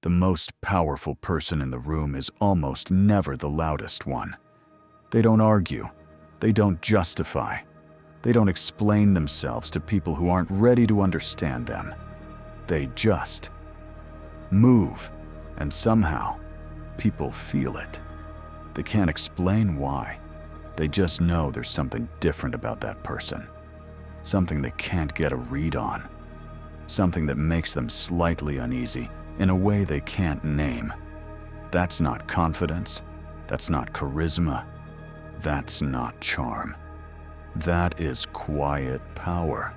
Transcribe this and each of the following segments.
The most powerful person in the room is almost never the loudest one. They don't argue. They don't justify. They don't explain themselves to people who aren't ready to understand them. They just move, and somehow people feel it. They can't explain why. They just know there's something different about that person. Something they can't get a read on. Something that makes them slightly uneasy in a way they can't name. That's not confidence. That's not charisma. That's not charm. That is quiet power,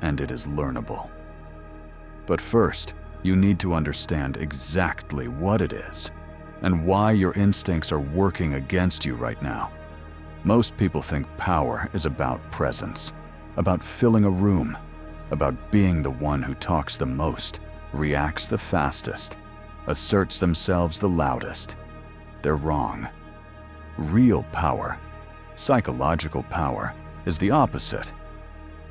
and it is learnable. But first, you need to understand exactly what it is and why your instincts are working against you right now. Most people think power is about presence, about filling a room, about being the one who talks the most, reacts the fastest, asserts themselves the loudest. They're wrong. Real power, psychological power, is the opposite.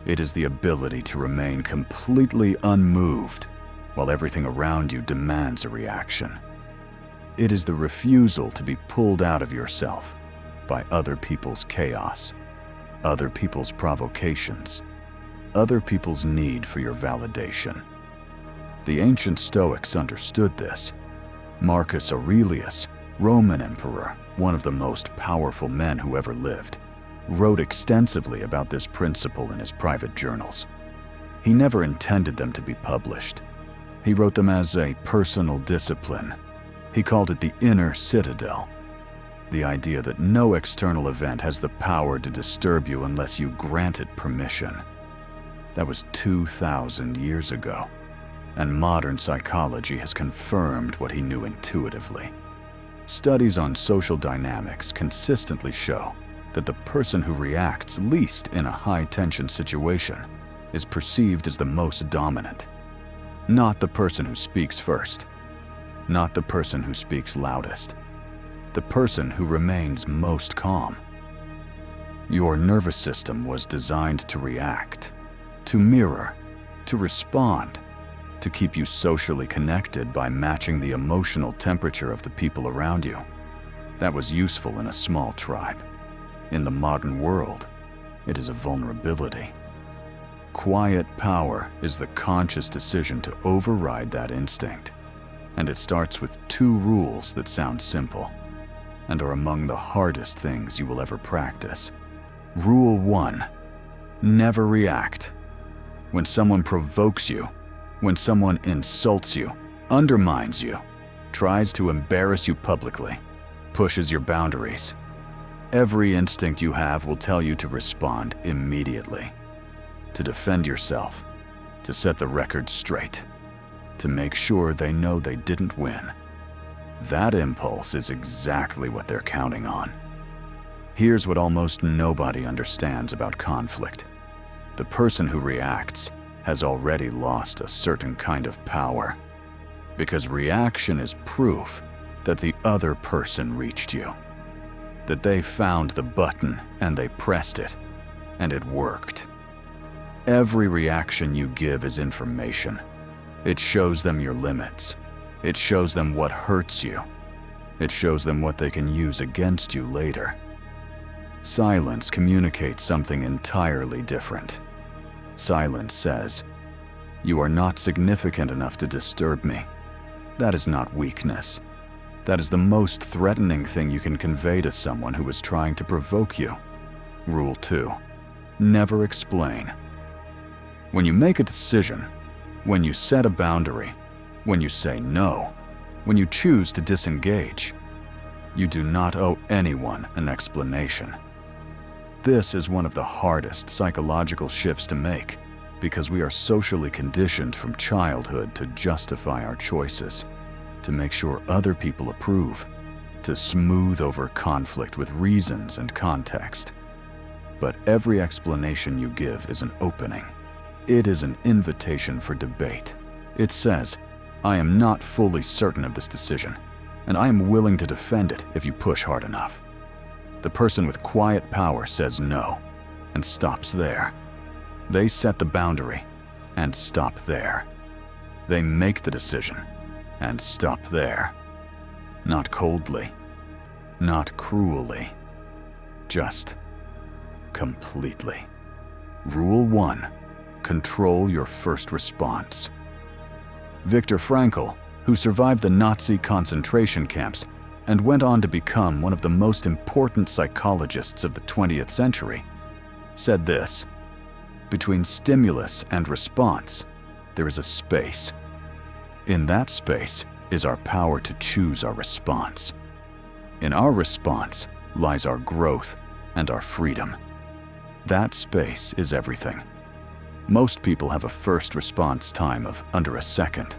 It is the ability to remain completely unmoved while everything around you demands a reaction. It is the refusal to be pulled out of yourself by other people's chaos, other people's provocations, other people's need for your validation. The ancient Stoics understood this. Marcus Aurelius, Roman emperor, one of the most powerful men who ever lived, wrote extensively about this principle in his private journals. He never intended them to be published. He wrote them as a personal discipline. He called it the inner citadel, the idea that no external event has the power to disturb you unless you grant it permission. That was 2,000 years ago, and modern psychology has confirmed what he knew intuitively. Studies on social dynamics consistently show that the person who reacts least in a high-tension situation is perceived as the most dominant. Not the person who speaks first, not the person who speaks loudest, the person who remains most calm. Your nervous system was designed to react, to mirror, to respond, to keep you socially connected by matching the emotional temperature of the people around you. That was useful in a small tribe. In the modern world, it is a vulnerability. Quiet power is the conscious decision to override that instinct, and it starts with 2 rules that sound simple and are among the hardest things you will ever practice. Rule 1: never react. When someone provokes you, when someone insults you, undermines you, tries to embarrass you publicly, pushes your boundaries, every instinct you have will tell you to respond immediately, to defend yourself, to set the record straight, to make sure they know they didn't win. That impulse is exactly what they're counting on. Here's what almost nobody understands about conflict. The person who reacts has already lost a certain kind of power, because reaction is proof that the other person reached you, that they found the button and they pressed it, and it worked. Every reaction you give is information. It shows them your limits. It shows them what hurts you. It shows them what they can use against you later. Silence communicates something entirely different. Silence says, "You are not significant enough to disturb me." That is not weakness. That is the most threatening thing you can convey to someone who is trying to provoke you. Rule 2: never explain. When you make a decision, when you set a boundary, when you say no, when you choose to disengage, you do not owe anyone an explanation. This is one of the hardest psychological shifts to make, because we are socially conditioned from childhood to justify our choices, to make sure other people approve, to smooth over conflict with reasons and context. But every explanation you give is an opening. It is an invitation for debate. It says, "I am not fully certain of this decision, and I am willing to defend it if you push hard enough." The person with quiet power says no, and stops there. They set the boundary, and stop there. They make the decision, And stop there. Not coldly, not cruelly, just completely. Rule 1. Control your first response. Viktor Frankl, who survived the Nazi concentration camps and went on to become one of the most important psychologists of the 20th century, said this: "Between stimulus and response, there is a space. In that space is our power to choose our response. In our response lies our growth and our freedom. That space is everything. Most people have a first response time of under a second.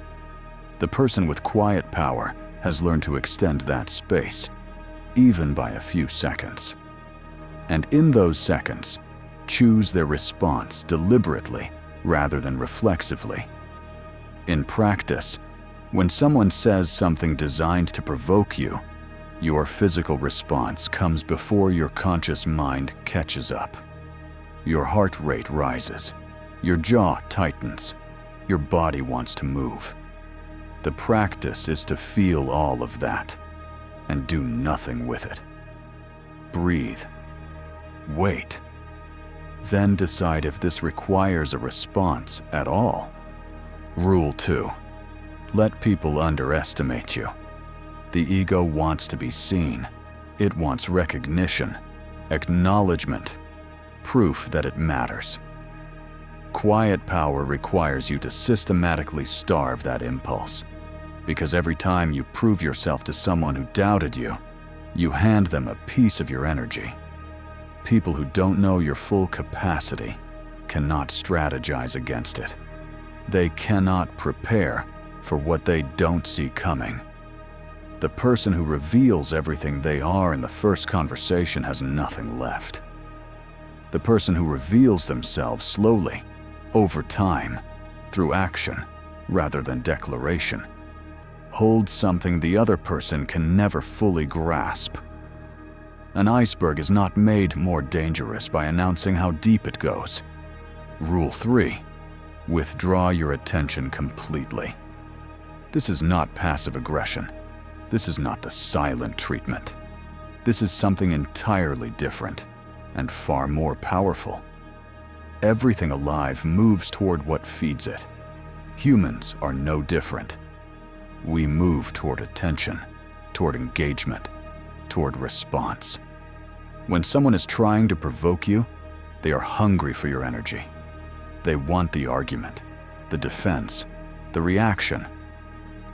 The person with quiet power has learned to extend that space, even by a few seconds. And in those seconds, choose their response deliberately rather than reflexively. In practice, when someone says something designed to provoke you, your physical response comes before your conscious mind catches up. Your heart rate rises, your jaw tightens, your body wants to move. The practice is to feel all of that and do nothing with it. Breathe. Wait. Then decide if this requires a response at all. Rule 2. Let people underestimate you. The ego wants to be seen. It wants recognition, acknowledgement, proof that it matters. Quiet power requires you to systematically starve that impulse, because every time you prove yourself to someone who doubted you, you hand them a piece of your energy. People who don't know your full capacity cannot strategize against it. They cannot prepare for what they don't see coming. The person who reveals everything they are in the first conversation has nothing left. The person who reveals themselves slowly, over time, through action rather than declaration, holds something the other person can never fully grasp. An iceberg is not made more dangerous by announcing how deep it goes. Rule 3. Withdraw your attention completely. This is not passive aggression. This is not the silent treatment. This is something entirely different and far more powerful. Everything alive moves toward what feeds it. Humans are no different. We move toward attention, toward engagement, toward response. When someone is trying to provoke you, they are hungry for your energy. They want the argument, the defense, the reaction,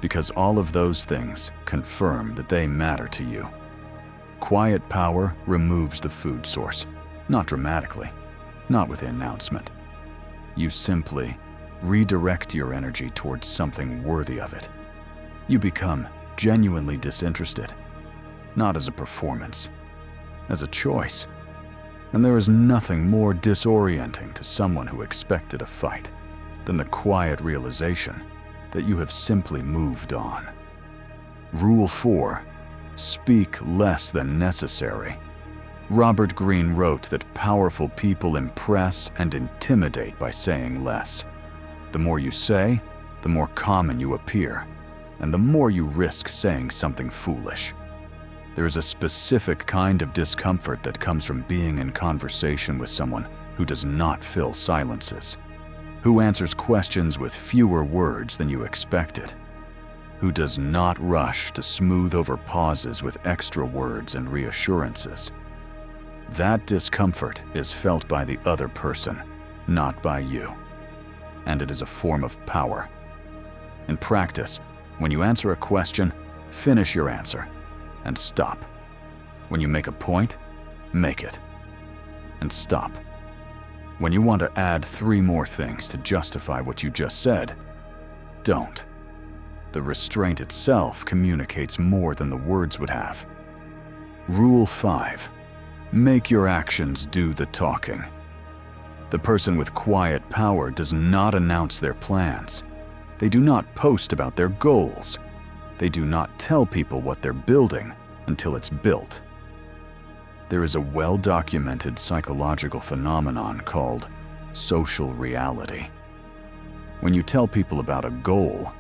because all of those things confirm that they matter to you. Quiet power removes the food source, not dramatically, not with the announcement. You simply redirect your energy towards something worthy of it. You become genuinely disinterested, not as a performance, as a choice. And there is nothing more disorienting to someone who expected a fight than the quiet realization that you have simply moved on. Rule 4. Speak less than necessary. Robert Greene wrote that powerful people impress and intimidate by saying less. The more you say, the more common you appear, and the more you risk saying something foolish. There is a specific kind of discomfort that comes from being in conversation with someone who does not fill silences, who answers questions with fewer words than you expected, who does not rush to smooth over pauses with extra words and reassurances. That discomfort is felt by the other person, not by you, and it is a form of power. In practice, when you answer a question, finish your answer and stop. When you make a point, make it and stop. When you want to add 3 more things to justify what you just said, don't. The restraint itself communicates more than the words would have. Rule 5. Make your actions do the talking. The person with quiet power does not announce their plans. They do not post about their goals. They do not tell people what they're building until it's built. There is a well-documented psychological phenomenon called social reality. When you tell people about a goal,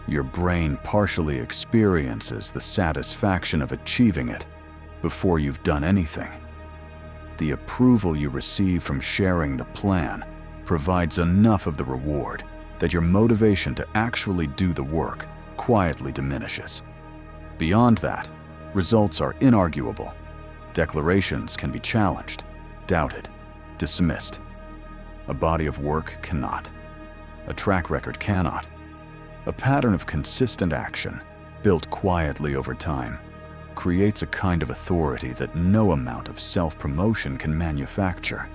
Your brain partially experiences the satisfaction of achieving it before you've done anything. The approval you receive from sharing the plan provides enough of the reward that your motivation to actually do the work quietly diminishes. Beyond that, results are inarguable. Declarations can be challenged, doubted, dismissed. A body of work cannot. A track record cannot. A pattern of consistent action, built quietly over time, creates a kind of authority that no amount of self-promotion can manufacture.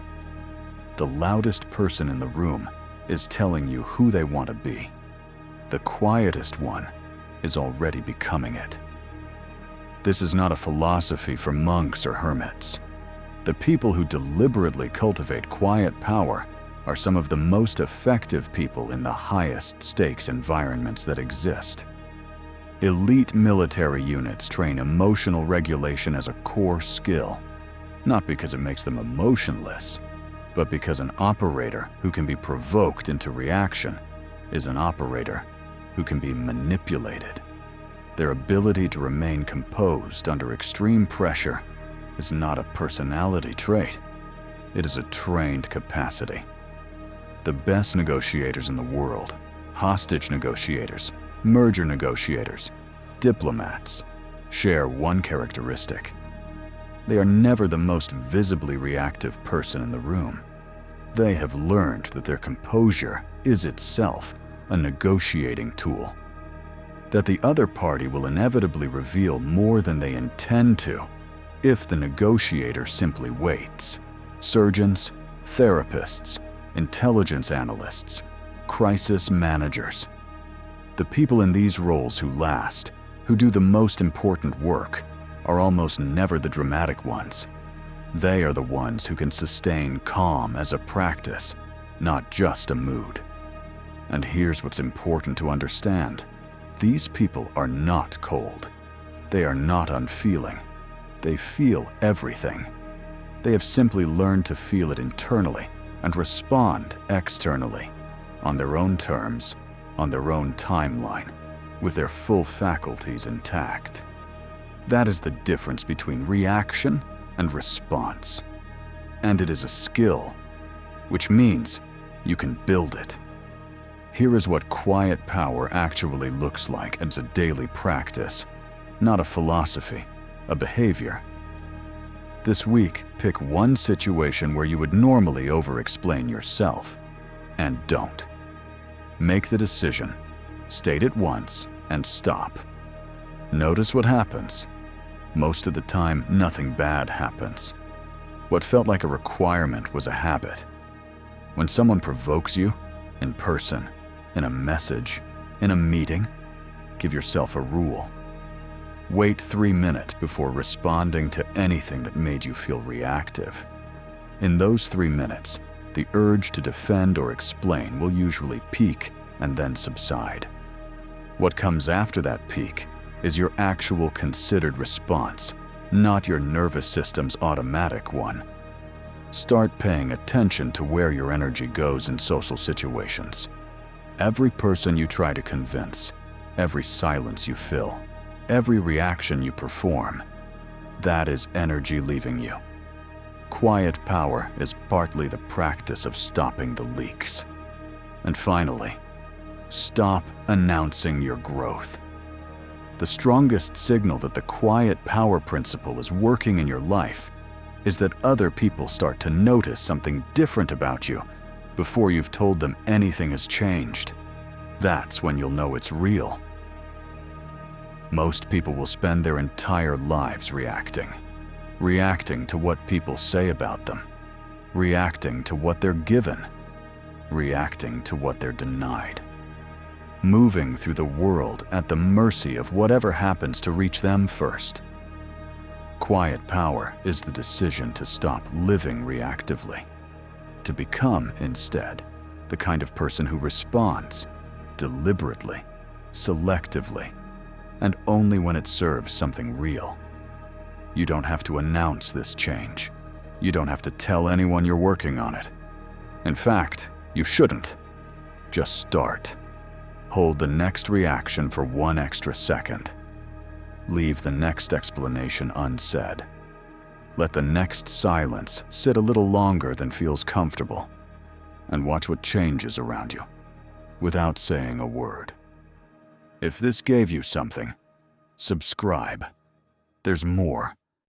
The loudest person in the room is telling you who they want to be. The quietest one is already becoming it. This is not a philosophy for monks or hermits. The people who deliberately cultivate quiet power are some of the most effective people in the highest stakes environments that exist. Elite military units train emotional regulation as a core skill, not because it makes them emotionless, but because an operator who can be provoked into reaction is an operator who can be manipulated. Their ability to remain composed under extreme pressure is not a personality trait. It is a trained capacity. The best negotiators in the world, hostage negotiators, merger negotiators, diplomats, share one characteristic. They are never the most visibly reactive person in the room. They have learned that their composure is itself a negotiating tool, that the other party will inevitably reveal more than they intend to if the negotiator simply waits. Surgeons, therapists, intelligence analysts, crisis managers. The people in these roles who last, who do the most important work, are almost never the dramatic ones. They are the ones who can sustain calm as a practice, not just a mood. And here's what's important to understand. These people are not cold. They are not unfeeling. They feel everything. They have simply learned to feel it internally and respond externally, on their own terms, on their own timeline, with their full faculties intact. That is the difference between reaction and response. And it is a skill, which means you can build it. Here is what quiet power actually looks like as a daily practice, not a philosophy, a behavior. This week, pick one situation where you would normally over-explain yourself, and don't. Make the decision, state it once, and stop. Notice what happens. Most of the time, nothing bad happens. What felt like a requirement was a habit. When someone provokes you, in person, in a message, in a meeting, give yourself a rule. Wait 3 minutes before responding to anything that made you feel reactive. In those 3 minutes, the urge to defend or explain will usually peak and then subside. What comes after that peak is your actual considered response, not your nervous system's automatic one. Start paying attention to where your energy goes in social situations. Every person you try to convince, every silence you fill, every reaction you perform, that is energy leaving you. Quiet power is partly the practice of stopping the leaks. And finally, stop announcing your growth. The strongest signal that the quiet power principle is working in your life is that other people start to notice something different about you before you've told them anything has changed. That's when you'll know it's real. Most people will spend their entire lives reacting to what people say about them, reacting to what they're given, reacting to what they're denied, moving through the world at the mercy of whatever happens to reach them first. Quiet power is the decision to stop living reactively, to become, instead, the kind of person who responds deliberately, selectively, and only when it serves something real. You don't have to announce this change. You don't have to tell anyone you're working on it. In fact, you shouldn't. Just start. Hold the next reaction for 1 extra second. Leave the next explanation unsaid. Let the next silence sit a little longer than feels comfortable, and watch what changes around you, without saying a word. If this gave you something, subscribe. There's more.